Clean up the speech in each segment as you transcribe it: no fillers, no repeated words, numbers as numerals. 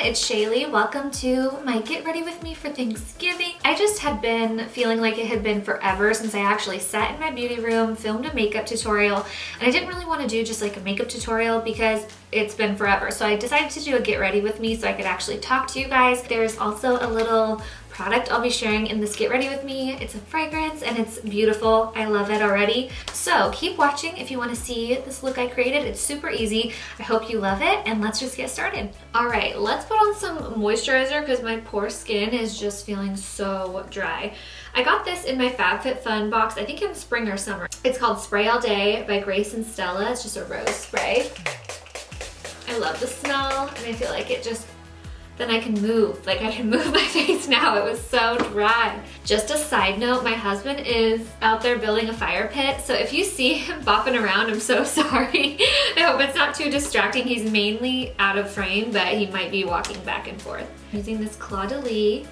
it's SHAYLEE. Welcome to my Get Ready With Me for Thanksgiving. I just had been feeling like it had been forever since I actually sat in my beauty room, filmed a makeup tutorial, and I didn't really want to do just like a makeup tutorial because it's been forever. So I decided to do a Get Ready With Me so I could actually talk to you guys. There's also a little product I'll be sharing in this Get Ready With Me. It's a fragrance and it's beautiful. I love it already. So keep watching if you want to see this look I created. It's super easy. I hope you love it, and let's just get started. All right, let's put on some moisturizer because my poor skin is just feeling so dry. I got this in my FabFitFun box, I think in spring or summer. It's called Spray All Day by Grace and Stella. It's just a rose spray. I love the smell, and I feel like it just, then I can move. Like I can move my face now. It was so dry. Just a side note, my husband is out there building a fire pit. So if you see him bopping around, I'm so sorry. I hope it's not too distracting. He's mainly out of frame, but he might be walking back and forth. I'm using this Claw de Lis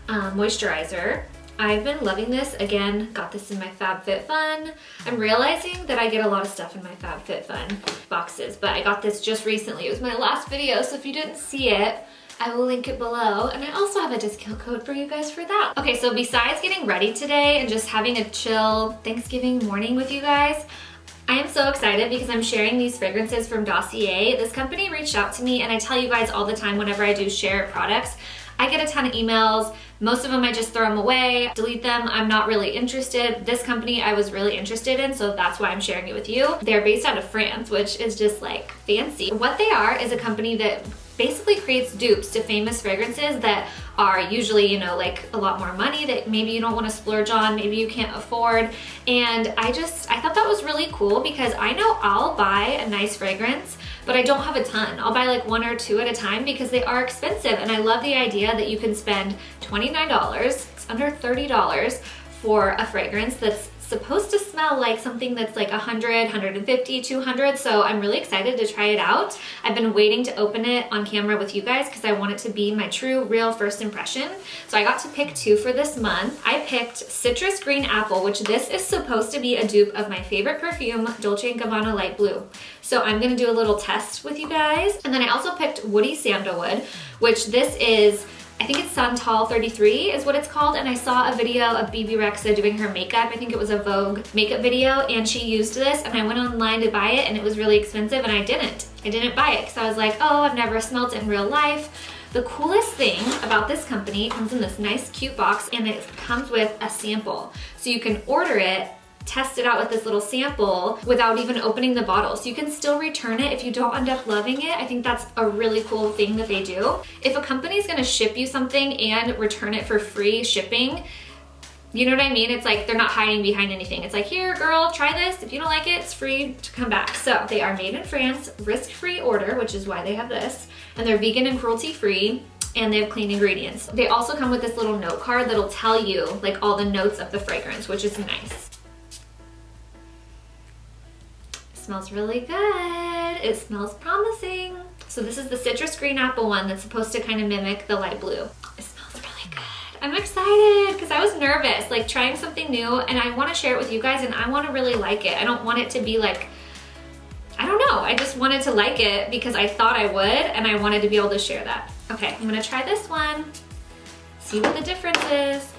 moisturizer. I've been loving this. Again, got this in my FabFitFun. I'm realizing that I get a lot of stuff in my FabFitFun boxes, but I got this just recently. It was my last video, so if you didn't see it, I will link it below, and I also have a discount code for you guys for that. Okay, so besides getting ready today and just having a chill Thanksgiving morning with you guys, I am so excited because I'm sharing these fragrances from Dossier. This company reached out to me, and I tell you guys all the time whenever I do share products, I get a ton of emails. Most of them I just throw them away, delete them. I'm not really interested. This company I was really interested in, so that's why I'm sharing it with you. They're based out of France, which is just like fancy. What they are is a company that basically creates dupes to famous fragrances that are usually, you know, like a lot more money that maybe you don't want to splurge on, maybe you can't afford. And I thought that was really cool because I know I'll buy a nice fragrance, but I don't have a ton. I'll buy like one or two at a time because they are expensive. And I love the idea that you can spend $29, it's under $30 for a fragrance that's supposed to smell like something that's like 100, 150, 200. So I'm really excited to try it out. I've been waiting to open it on camera with you guys because I want it to be my true, real first impression. So I got to pick two for this month. I picked Citrus Green Apple, which this is supposed to be a dupe of my favorite perfume, Dolce & Gabbana Light Blue. So I'm gonna do a little test with you guys. And then I also picked Woody Sandalwood, which this is, I think it's Santal 33 is what it's called, and I saw a video of BB Rexa doing her makeup. I think it was a Vogue makeup video, and she used this, and I went online to buy it, and it was really expensive, and I didn't buy it because I was like, oh, I've never smelled it in real life. The coolest thing about this company, it comes in this nice cute box, and it comes with a sample. So you can order it, test it out with this little sample without even opening the bottle. So you can still return it if you don't end up loving it. I think that's a really cool thing that they do. If a company is gonna ship you something and return it for free shipping, you know what I mean? It's like they're not hiding behind anything. It's like, here girl, try this. If you don't like it, it's free to come back. So they are made in France, risk-free order, which is why they have this. And they're vegan and cruelty-free, and they have clean ingredients. They also come with this little note card that'll tell you like all the notes of the fragrance, which is nice. Smells really good. It smells promising. So this is the Citrus Green Apple one that's supposed to kind of mimic the light blue. It smells really good. I'm excited because I was nervous, like trying something new, and I want to share it with you guys, and I want to really like it. I don't want it to be like, I don't know. I just wanted to like it because I thought I would, and I wanted to be able to share that. Okay, I'm gonna try this one. See what the difference is.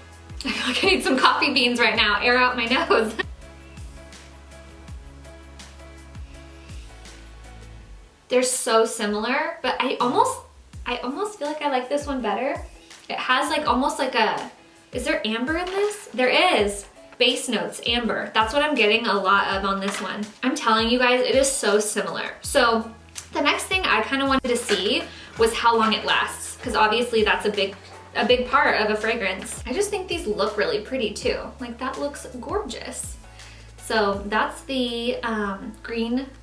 I feel like I need some coffee beans right now. Air out my nose. They're so similar, but I almost feel like I like this one better. It has like almost like a, is there amber in this? There is. Base notes, amber. That's what I'm getting a lot of on this one. I'm telling you guys, it is so similar. So the next thing I kind of wanted to see was how long it lasts, because obviously that's a big part of a fragrance. I just think these look really pretty too. Like that looks gorgeous. So that's the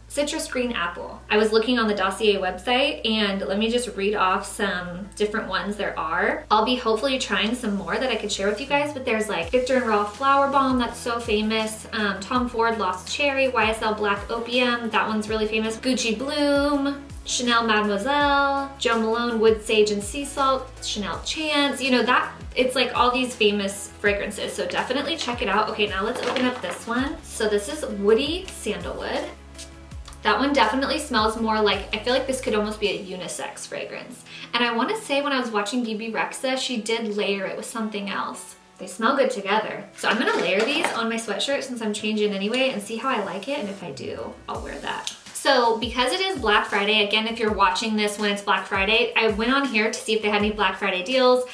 Citrus Green Apple. I was looking on the Dossier website, and let me just read off some different ones there are. I'll be hopefully trying some more that I could share with you guys, but there's like Victor and Rolf Flower Bomb, that's so famous. Tom Ford Lost Cherry, YSL Black Opium, that one's really famous. Gucci Bloom, Chanel Mademoiselle, Jo Malone Wood Sage and Sea Salt, Chanel Chance, you know, that it's like all these famous fragrances, so definitely check it out. Okay, now let's open up this one. So this is Woody Sandalwood. That one definitely smells more like, I feel like this could almost be a unisex fragrance. And I want to say when I was watching BB Rexa, she did layer it with something else. They smell good together. So I'm gonna layer these on my sweatshirt since I'm changing anyway and see how I like it, and if I do, I'll wear that. So because it is Black Friday, again, if you're watching this when it's Black Friday, I went on here to see if they had any Black Friday deals.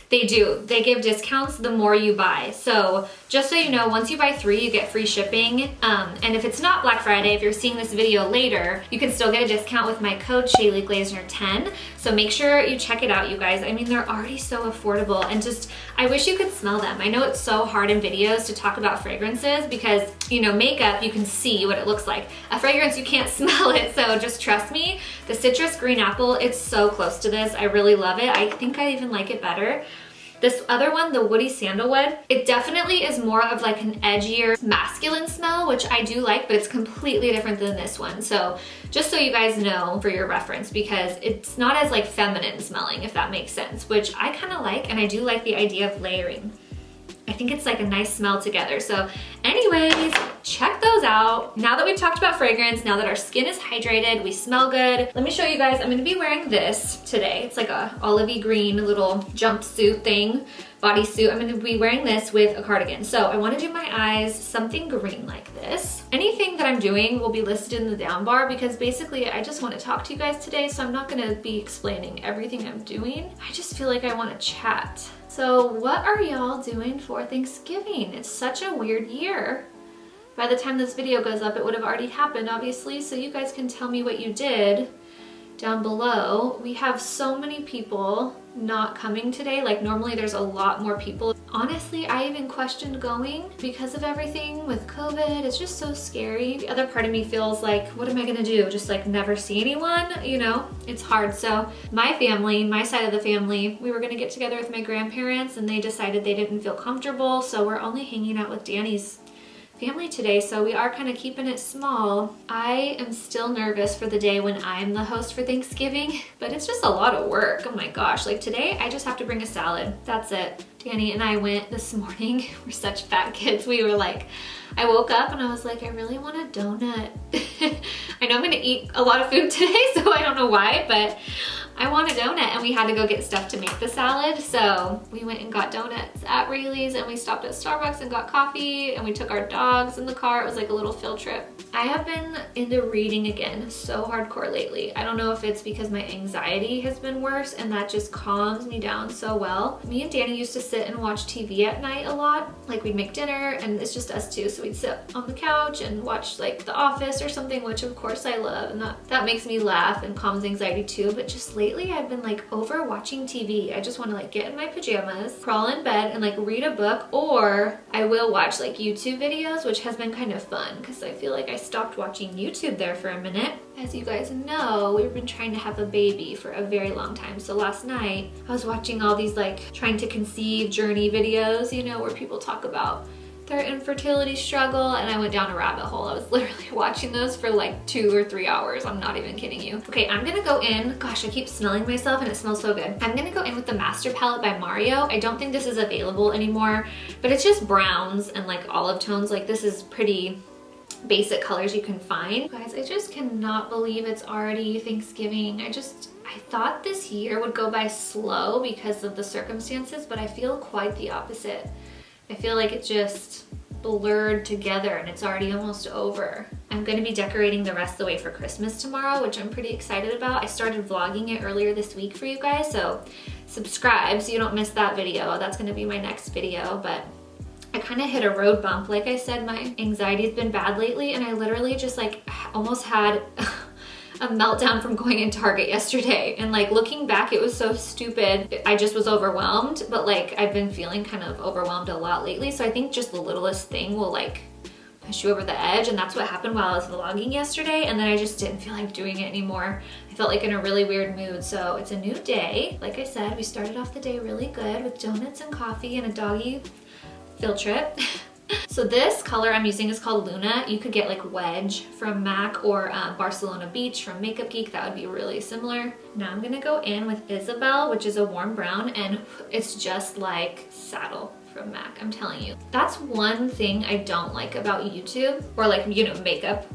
They do. They give discounts the more you buy. So just so you know, once you buy 3, you get free shipping. And if it's not Black Friday, if you're seeing this video later, you can still get a discount with my code SHAYLEE glaziner 10. So make sure you check it out, you guys. I mean, they're already so affordable, and just, I wish you could smell them. I know it's so hard in videos to talk about fragrances because, you know, makeup, you can see what it looks like. A fragrance, you can't smell it, so just trust me. The citrus green apple, it's so close to this. I really love it. I think I even like it better. This other one, the woody sandalwood, it definitely is more of like an edgier masculine smell, which I do like, but it's completely different than this one. So just so you guys know for your reference, because it's not as like feminine smelling, if that makes sense, which I kind of like, and I do like the idea of layering. I think it's like a nice smell together. So anyways, check those out. Now that we've talked about fragrance, now that our skin is hydrated, we smell good, let me show you guys. I'm gonna be wearing this today. It's like a olivey green little jumpsuit thing, bodysuit. I'm gonna be wearing this with a cardigan. So I wanna do my eyes something green like this. Anything that I'm doing will be listed in the down bar because basically I just wanna talk to you guys today, so I'm not gonna be explaining everything I'm doing. I just feel like I wanna chat. So what are y'all doing for Thanksgiving? It's such a weird year. By the time this video goes up, it would have already happened, obviously, so you guys can tell me what you did down below. We have so many people not coming today. Like normally there's a lot more people. Honestly, I even questioned going because of everything with COVID. It's just so scary. The other part of me feels like, what am I gonna do? Just like never see anyone, you know? It's hard. So my family, my side of the family, we were gonna get together with my grandparents and they decided they didn't feel comfortable. So we're only hanging out with Danny's family today, so we are kind of keeping it small. I am still nervous for the day when I'm the host for Thanksgiving, but it's just a lot of work. Oh my gosh, like today I just have to bring a salad. That's it. Danny and I went this morning. We're such fat kids. We were like, I woke up and I was like, I really want a donut. I know I'm gonna eat a lot of food today, so I don't know why, but I want a donut, and we had to go get stuff to make the salad. So we went and got donuts at Rayleigh's, and we stopped at Starbucks and got coffee, and we took our dogs in the car. It was like a little field trip. I have been into reading again so hardcore lately. I don't know if it's because my anxiety has been worse and that just calms me down so well. Me and Danny used to sit and watch TV at night a lot. Like we'd make dinner and it's just us two. So we'd sit on the couch and watch like The Office or something, which of course I love. And that makes me laugh and calms anxiety too. But just lately I've been like over watching TV. I just want to like get in my pajamas, crawl in bed and like read a book, or I will watch like YouTube videos, which has been kind of fun because I feel like I stopped watching YouTube there for a minute. As you guys know, we've been trying to have a baby for a very long time. So last night I was watching all these like trying to conceive journey videos, you know, where people talk about their infertility struggle, and I went down a rabbit hole. I was literally watching those for like 2 or 3 hours. I'm not even kidding you. Okay, I'm gonna go in. Gosh, I keep smelling myself and it smells so good. I'm gonna go in with the Master Palette by Mario. I don't think this is available anymore, but it's just browns and like olive tones. Like this is pretty basic colors you can find. Guys, I just cannot believe it's already Thanksgiving. I thought this year would go by slow because of the circumstances, but I feel quite the opposite. I feel like it just blurred together and it's already almost over. I'm gonna be decorating the rest of the way for Christmas tomorrow, which I'm pretty excited about. I started vlogging it earlier this week for you guys, so subscribe so you don't miss that video. That's gonna be my next video, but I kind of hit a road bump. Like I said, my anxiety's been bad lately, and I literally just like almost had a meltdown from going in Target yesterday. And like looking back, it was so stupid. I just was overwhelmed, but like I've been feeling kind of overwhelmed a lot lately. So I think just the littlest thing will like push you over the edge, and that's what happened while I was vlogging yesterday. And then I just didn't feel like doing it anymore. I felt like in a really weird mood. So it's a new day. Like I said, we started off the day really good with donuts and coffee and a doggy field trip. So this color I'm using is called Luna. You could get like Wedge from MAC or Barcelona Beach from Makeup Geek. That would be really similar. Now I'm gonna go in with Isabel, which is a warm brown, and it's just like Saddle from MAC, I'm telling you. That's one thing I don't like about YouTube, or like, you know, makeup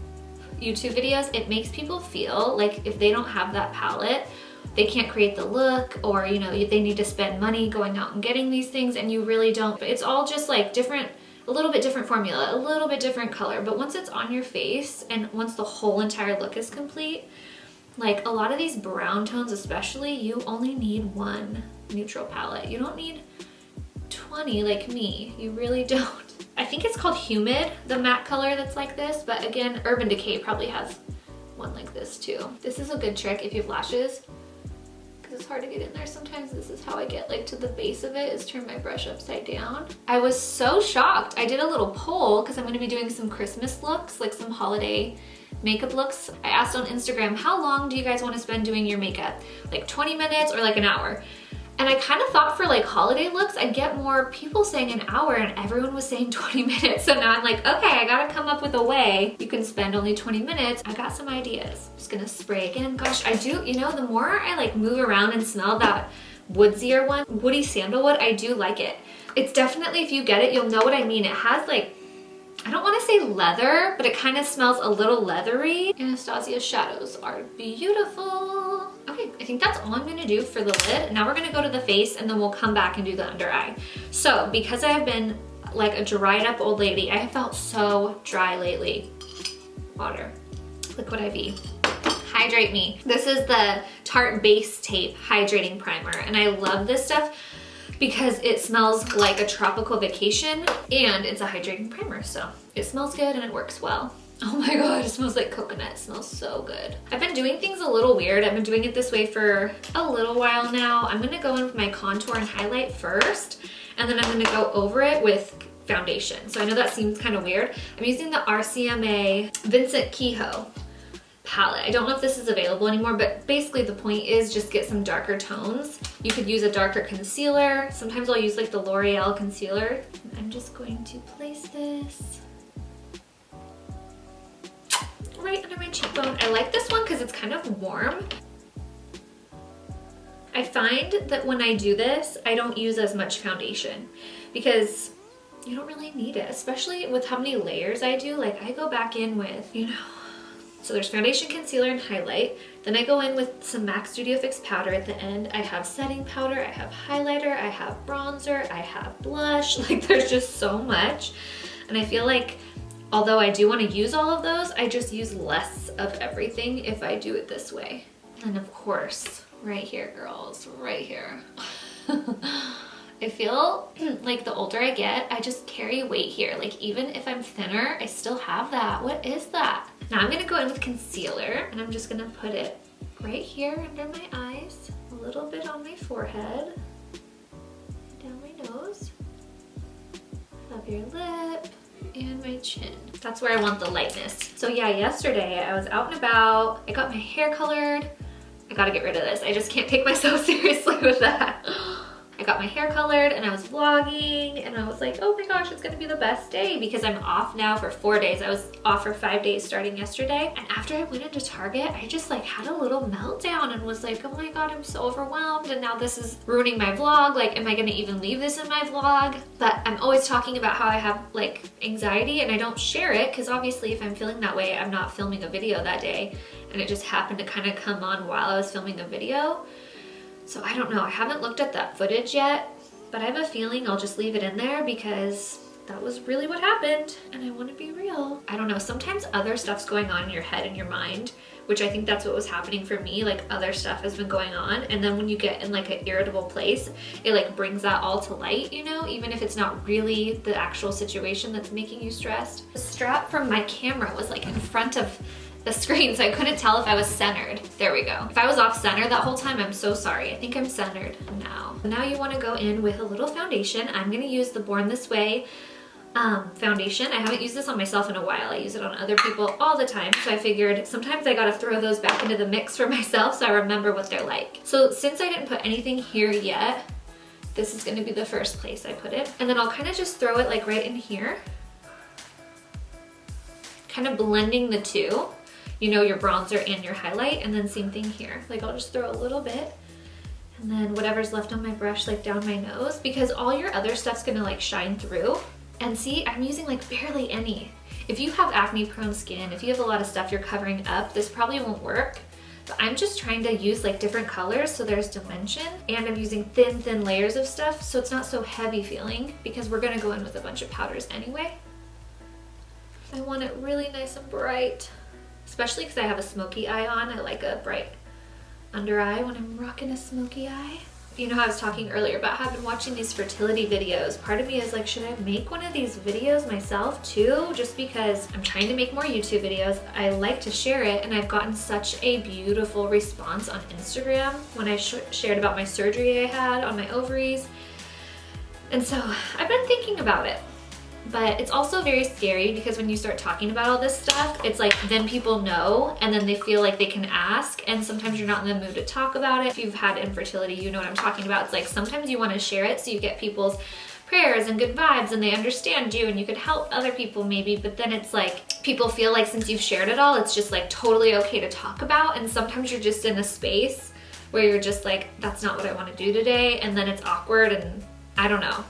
YouTube videos, it makes people feel like if they don't have that palette, they can't create the look, or you know, they need to spend money going out and getting these things, and you really don't. It's all just like different, a little bit different formula, a little bit different color, but once it's on your face and once the whole entire look is complete, like a lot of these brown tones especially, you only need one neutral palette. You don't need 20 like me, you really don't. I think it's called Humid, the matte color that's like this, but again, Urban Decay probably has one like this too. This is a good trick if you have lashes, because it's hard to get in there sometimes. This is how I get like to the base of it, is turn my brush upside down. I was so shocked. I did a little poll because I'm going to be doing some Christmas looks, like some holiday makeup looks. I asked on Instagram, how long do you guys want to spend doing your makeup? Like 20 minutes or like an hour? And I kind of thought for like holiday looks, I'd get more people saying an hour, and everyone was saying 20 minutes. So now I'm like, okay, I gotta come up with a way you can spend only 20 minutes. I got some ideas. I'm just gonna spray again. Gosh, I do, you know, the more I like move around and smell that woodsier one, woody sandalwood, I do like it. It's definitely, if you get it, you'll know what I mean. It has like, I don't want to say leather, but it kind of smells a little leathery. Anastasia's shadows are beautiful. Okay, I think that's all I'm gonna do for the lid. Now we're gonna go to the face, and then we'll come back and do the under eye. So because I have been like a dried up old lady, I have felt so dry lately. Water, Liquid IV. Hydrate Me. This is the Tarte Base Tape Hydrating Primer, and I love this stuff because it smells like a tropical vacation, and it's a hydrating primer, so it smells good and it works well. Oh my god, it smells like coconut. It smells so good. I've been doing things a little weird. I've been doing it this way for a little while now. I'm gonna go in with my contour and highlight first, and then I'm gonna go over it with foundation. So I know that seems kind of weird. I'm using the RCMA Vincent Kehoe palette. I don't know if this is available anymore, but basically the point is just get some darker tones. You could use a darker concealer. Sometimes I'll use like the L'Oreal concealer. I'm just going to place this right under my cheekbone. I like this one because it's kind of warm. I find that when I do this, I don't use as much foundation because you don't really need it, especially with how many layers I do. Like I go back in with, you know, so there's foundation, concealer, and highlight. Then I go in with some MAC Studio Fix powder at the end. I have setting powder, I have highlighter, I have bronzer, I have blush. Like there's just so much. And I feel like although I do want to use all of those, I just use less of everything if I do it this way. And of course, right here, girls, right here. I feel like the older I get, I just carry weight here. Like even if I'm thinner, I still have that. What is that? Now I'm gonna go in with concealer, and I'm just gonna put it right here under my eyes, a little bit on my forehead, down my nose, up your lip, and my chin. That's where I want the lightness. So yeah, yesterday I was out and about, I got my hair colored. I gotta get rid of this. I just can't take myself seriously with that. I got my hair colored and I was vlogging, and I was like, oh my gosh, it's gonna be the best day because I'm off now for 4 days. I was off for 5 days starting yesterday. And after I went into Target, I just like had a little meltdown and was like, oh my god, I'm so overwhelmed, and now this is ruining my vlog. Like, am I gonna even leave this in my vlog? But I'm always talking about how I have like anxiety, and I don't share it because obviously if I'm feeling that way, I'm not filming a video that day. And it just happened to kind of come on while I was filming a video. So I don't know, I haven't looked at that footage yet, but I have a feeling I'll just leave it in there because that was really what happened and I want to be real. I don't know, sometimes other stuff's going on in your head and your mind, which I think that's what was happening for me. Like other stuff has been going on, and then when you get in like an irritable place, it like brings that all to light, you know, even if it's not really the actual situation that's making you stressed. The strap from my camera was like in front of the screen, so I couldn't tell if I was centered. There we go. If I was off center that whole time, I'm so sorry. I think I'm centered now. Now you want to go in with a little foundation. I'm gonna use the Born This Way foundation. I haven't used this on myself in a while. I use it on other people all the time, so I figured sometimes I gotta throw those back into the mix for myself so I remember what they're like. So since I didn't put anything here yet, this is gonna be the first place I put it. And then I'll kind of just throw it like right in here, kind of blending the two. You know, your bronzer and your highlight, and then same thing here. Like I'll just throw a little bit, and then whatever's left on my brush, like down my nose, because all your other stuff's gonna like shine through. And see, I'm using like barely any. If you have acne prone skin, if you have a lot of stuff you're covering up, this probably won't work. But I'm just trying to use like different colors so there's dimension, and I'm using thin layers of stuff so it's not so heavy feeling, because we're gonna go in with a bunch of powders anyway. I want it really nice and bright, especially because I have a smoky eye on. I like a bright under eye when I'm rocking a smoky eye. You know how I was talking earlier about how I've been watching these fertility videos. Part of me is like, should I make one of these videos myself too? Just because I'm trying to make more YouTube videos. I like to share it, and I've gotten such a beautiful response on Instagram when I shared about my surgery I had on my ovaries. And so I've been thinking about it. But it's also very scary because when you start talking about all this stuff, it's like then people know and then they feel like they can ask, and sometimes you're not in the mood to talk about it. If you've had infertility, you know what I'm talking about. It's like sometimes you want to share it so you get people's prayers and good vibes and they understand you and you could help other people maybe, but then it's like people feel like since you've shared it all, it's just like totally okay to talk about, and sometimes you're just in a space where you're just like, that's not what I want to do today, and then it's awkward, and I don't know.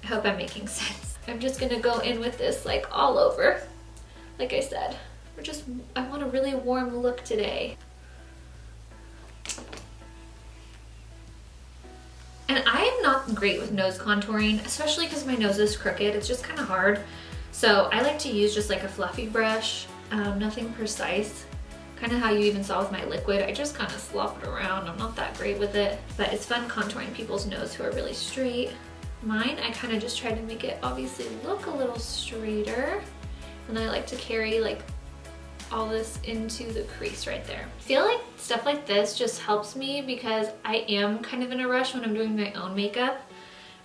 I hope I'm making sense. I'm just gonna go in with this like all over. Like I said, I want a really warm look today. And I am not great with nose contouring, especially because my nose is crooked. It's just kind of hard. So I like to use just like a fluffy brush, nothing precise. Kind of how you even saw with my liquid. I just kind of slop it around. I'm not that great with it, but it's fun contouring people's nose who are really straight. Mine, I kind of just try to make it obviously look a little straighter, and I like to carry like all this into the crease right there. I feel like stuff like this just helps me because I am kind of in a rush when I'm doing my own makeup,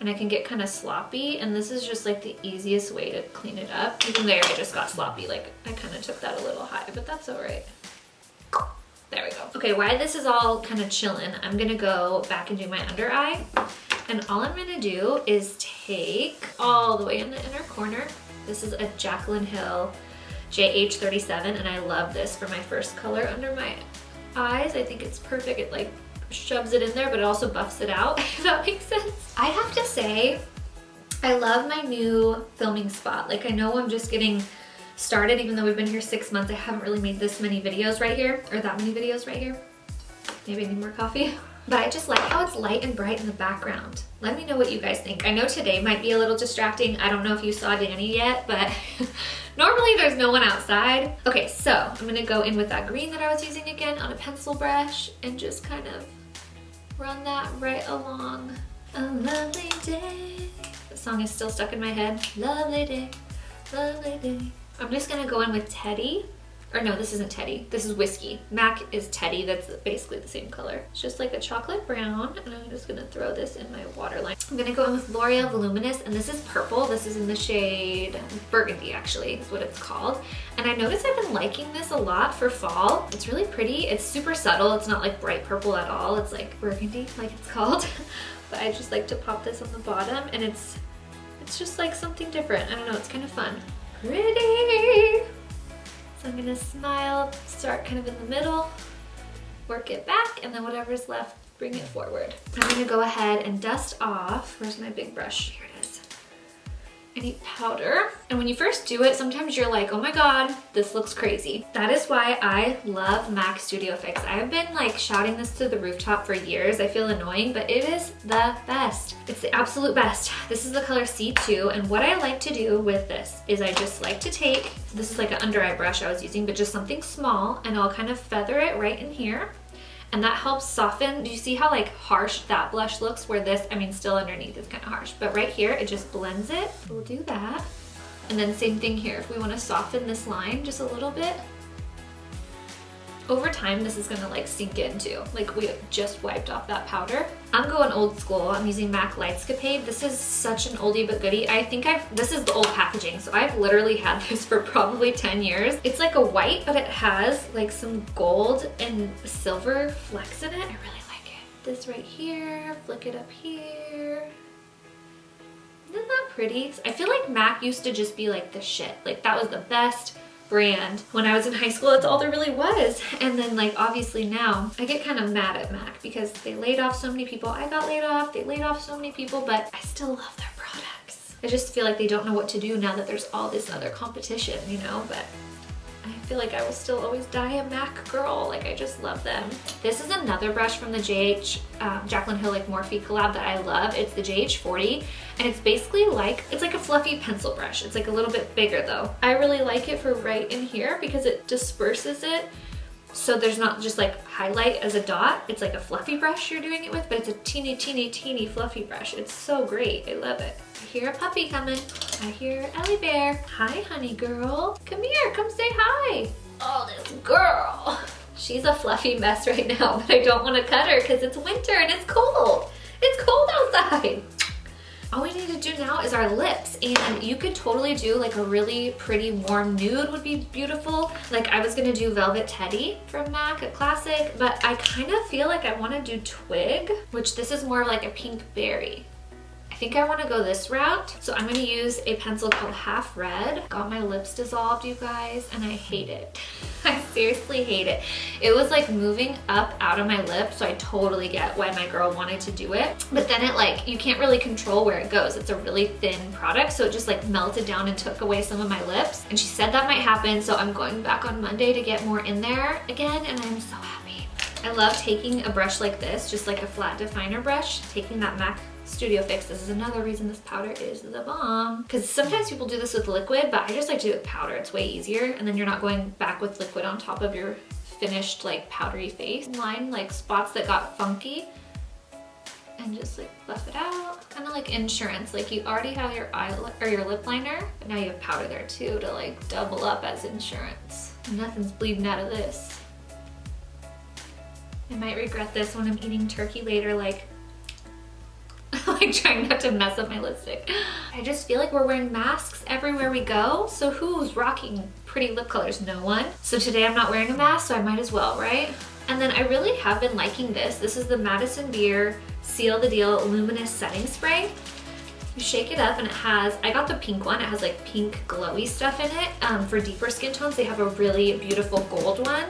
and I can get kind of sloppy, and this is just like the easiest way to clean it up. Even there I just got sloppy, like I kind of took that a little high, but that's all right. There we go. Okay, while this is all kind of chilling, I'm gonna go back and do my under eye. And all I'm gonna do is take all the way in the inner corner. This is a Jaclyn Hill JH37, and I love this for my first color under my eyes. I think it's perfect. It like shoves it in there, but it also buffs it out, if that makes sense. I have to say, I love my new filming spot. Like I know I'm just getting started, even though we've been here 6 months, I haven't really made this many videos right here, or that many videos right here. Maybe I need more coffee. But I just like how it's light and bright in the background. Let me know what you guys think. I know today might be a little distracting. I don't know if you saw Danny yet, but normally there's no one outside. Okay, so I'm gonna go in with that green that I was using again on a pencil brush and just kind of run that right along. A lovely day. The song is still stuck in my head. Lovely day, lovely day. I'm just gonna go in with Teddy. Or no, this isn't Teddy, this is Whiskey. MAC is Teddy, that's basically the same color. It's just like a chocolate brown, and I'm just gonna throw this in my waterline. I'm gonna go in with L'Oreal Voluminous, and this is purple. This is in the shade Burgundy, actually, is what it's called. And I noticed I've been liking this a lot for fall. It's really pretty, it's super subtle. It's not like bright purple at all. It's like burgundy, like it's called. But I just like to pop this on the bottom, and it's just like something different. I don't know, it's kind of fun. Pretty! So I'm gonna smile, start kind of in the middle, work it back, and then whatever's left, bring it forward. I'm gonna go ahead and dust off, where's my big brush? Here it is. Any powder. And when you first do it, sometimes you're like, oh my God, this looks crazy. That is why I love MAC Studio Fix. I've been like shouting this to the rooftop for years. I feel annoying, but it is the best. It's the absolute best. This is the color C2, and what I like to do with this is I just like to take, this is like an under eye brush I was using, but just something small, and I'll kind of feather it right in here. And that helps soften. Do you see how like harsh that blush looks, where this, I mean, still underneath is kind of harsh, but right here, it just blends it. We'll do that. And then same thing here. If we want to soften this line just a little bit, over time, this is gonna like sink in too. Like we just wiped off that powder. I'm going old school. I'm using MAC Lightscapade. This is such an oldie but goodie. I think this is the old packaging. So I've literally had this for probably 10 years. It's like a white, but it has like some gold and silver flecks in it. I really like it. This right here, flick it up here. Isn't that pretty? I feel like MAC used to just be like the shit. Like that was the best brand. When I was in high school, that's all there really was. And then like obviously now I get kind of mad at MAC because they laid off so many people. I got laid off, they laid off so many people, but I still love their products. I just feel like they don't know what to do now that there's all this other competition, you know, but I feel like I will still always die a MAC girl. Like, I just love them. This is another brush from the Jaclyn Hill like Morphe collab that I love. It's the JH40, and it's basically like, it's like a fluffy pencil brush. It's like a little bit bigger though. I really like it for right in here because it disperses it. So there's not just like highlight as a dot. It's like a fluffy brush you're doing it with, but it's a teeny, teeny, teeny fluffy brush. It's so great. I love it. I hear a puppy coming. I hear Ellie Bear. Hi, honey girl. Come here, come say hi. Oh, this girl. She's a fluffy mess right now, but I don't want to cut her because it's winter and it's cold. It's cold outside. All we need to do now is our lips, and you could totally do like a really pretty warm nude would be beautiful. Like, I was gonna do Velvet Teddy from MAC, a classic, but I kind of feel like I want to do Twig, which this is more like a pink berry. I think I want to go this route, so I'm going to use a pencil called Half Red. Got my lips dissolved, you guys, and I hate it. I seriously hate it. It was like moving up out of my lip, so I totally get why my girl wanted to do it. But then it like, you can't really control where it goes. It's a really thin product, so it just like melted down and took away some of my lips. And she said that might happen, so I'm going back on Monday to get more in there again, and I'm so happy. I love taking a brush like this, just like a flat definer brush, taking that MAC Studio Fix. This is another reason this powder is the bomb. Because sometimes people do this with liquid, but I just like to do it with powder. It's way easier, and then you're not going back with liquid on top of your finished like powdery face. Line like spots that got funky and just like buff it out. Kind of like insurance. Like, you already have your eye or your lip liner, but now you have powder there too to like double up as insurance. Nothing's bleeding out of this. I might regret this when I'm eating turkey later, like trying not to mess up my lipstick. I just feel like we're wearing masks everywhere we go, so who's rocking pretty lip colors? No one. So today I'm not wearing a mask, so I might as well, right? And then I really have been liking this. This is the Madison Beer Seal the Deal Luminous Setting Spray. You shake it up, and it has, I got the pink one, it has like pink glowy stuff in it. For deeper skin tones, they have a really beautiful gold one.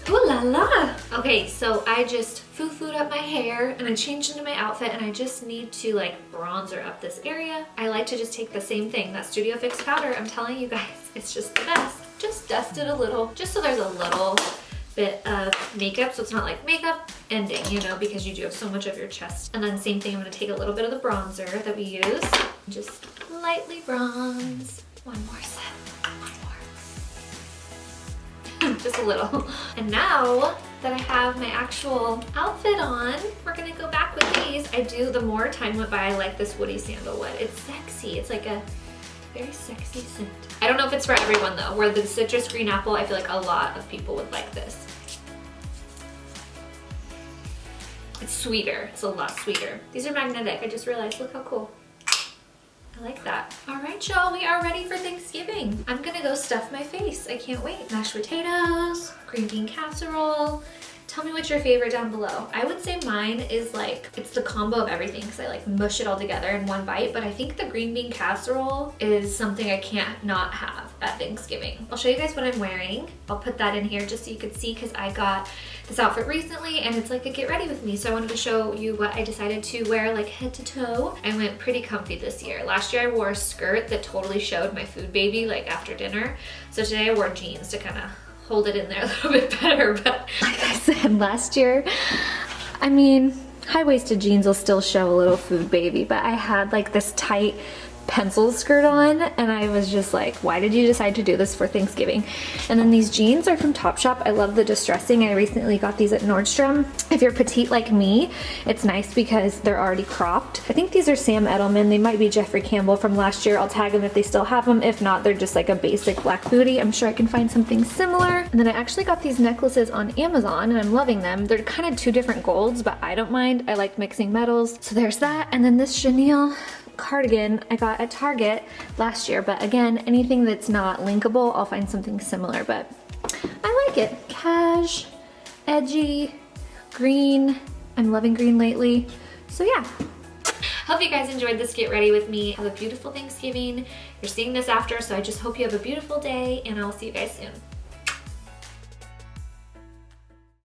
Ooh la la. Okay, so I just foo-fooed up my hair and I changed into my outfit, and I just need to like bronzer up this area. I like to just take the same thing, that Studio Fix powder. I'm telling you guys, it's just the best. Just dust it a little, just so there's a little bit of makeup, so it's not like makeup ending, you know, because you do have so much of your chest. And then same thing, I'm gonna take a little bit of the bronzer that we use, just lightly bronze. One more set. Just a little. And now that I have my actual outfit on, we're gonna go back with these. The more time went by, I like this woody sandalwood. It's sexy. It's like a very sexy scent. I don't know if it's for everyone though. Where the citrus green apple, I feel like a lot of people would like this. It's sweeter. It's a lot sweeter. These are magnetic. I just realized. Look how cool. I like that. All right, y'all, we are ready for Thanksgiving. I'm gonna go stuff my face. I can't wait. Mashed potatoes, green bean casserole. Tell me what's your favorite down below. I would say mine is like, it's the combo of everything because I like mush it all together in one bite, but I think the green bean casserole is something I can't not have at Thanksgiving. I'll show you guys what I'm wearing. I'll put that in here just so you could see, because I got this outfit recently and it's like a get ready with me. So I wanted to show you what I decided to wear like head to toe. I went pretty comfy this year. Last year I wore a skirt that totally showed my food baby like after dinner. So today I wore jeans to kind of hold it in there a little bit better. But like I said last year, I mean, high-waisted jeans will still show a little food baby, but I had like this tight pencil skirt on, and I was just like, why did you decide to do this for Thanksgiving? And then these jeans are from Topshop. I love the distressing. I recently got these at Nordstrom. If you're petite like me, it's nice because they're already cropped. I think these are Sam Edelman. They might be Jeffrey Campbell from last year. I'll tag them if they still have them. If not, they're just like a basic black booty. I'm sure I can find something similar. And then I actually got these necklaces on Amazon, and I'm loving them. They're kind of two different golds, but I don't mind. I like mixing metals. So there's that. And then this chenille cardigan I got at Target last year, but again, anything that's not linkable, I'll find something similar, but I like it. Cash, edgy, green. I'm loving green lately. So yeah. Hope you guys enjoyed this get ready with me. Have a beautiful Thanksgiving. You're seeing this after, so I just hope you have a beautiful day, and I'll see you guys soon.